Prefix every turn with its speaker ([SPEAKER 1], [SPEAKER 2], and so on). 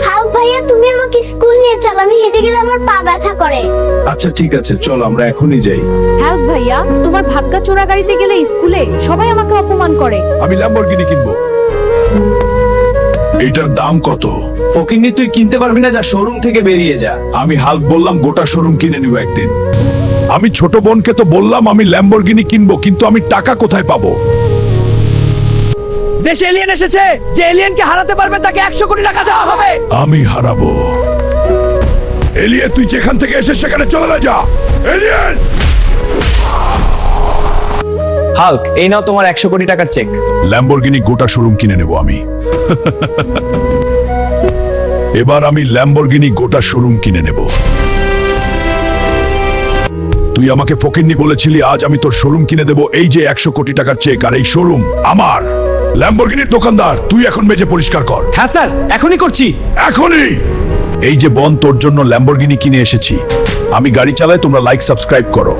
[SPEAKER 1] Hulk ভাইয়া, তুমি আমাকে স্কুল নিয়ে চলো, আমি হেঁটে গেলে আমার পা ব্যথা করে।
[SPEAKER 2] আচ্ছা ঠিক আছে, চল আমরা এখনই যাই।
[SPEAKER 3] হাল্ক ভাইয়া, তোমার ভাগ্যা চোরা গাড়িতে গেলে স্কুলে সবাই আমাকে অপমান করে।
[SPEAKER 2] আমি ল্যাম্বরগিনি কিনবো। এটার দাম কত?
[SPEAKER 4] ফকিন্নি, তুই কিনতে পারবি না, যা শোরুম থেকে বেরিয়ে যা।
[SPEAKER 2] আমি হাল্ক বললাম গোটা শোরুম কিনে নিব একদিন। আমি ছোট বোনকে তো বললাম আমি ল্যাম্বরগিনি কিনবো, কিন্তু আমি টাকা কোথায় পাবো?
[SPEAKER 4] দেশে এলিয়েন এসেছে, যে এলিয়েনকে হারাতে পারবে তাকে 100 কোটি টাকা দেওয়া হবে।
[SPEAKER 2] আমি হারাবো। এলিয়ে, তুই যেখান থেকে এসে সেখানে চলে যা। এলিয়েন!
[SPEAKER 4] হাল্ক, এই নাও তোমার 100 কোটি টাকার চেক।
[SPEAKER 2] ল্যাম্বরগিনি গোটা শোরুম কিনে নেব আমি। এবার আমি ল্যাম্বরগিনি গোটা শোরুম কিনে নেব। তুই আমাকে ফকিন্নি বলেছিলি, আজ আমি তোর শোরুম কিনে দেব। এই যে 100 কোটি টাকার চেক, আর এই শোরুম আমার। ল্যাম্বরগিনির দোকানদার, তুই এখন মেজে পরিষ্কার কর।
[SPEAKER 4] হ্যাঁ স্যার, এখনই করছি।
[SPEAKER 2] এখনই। এই যে বন, তোর জন্য ল্যাম্বরগিনি কিনে এসেছি। আমি গাড়ি চালাই, তোমরা লাইক সাবস্ক্রাইব করো।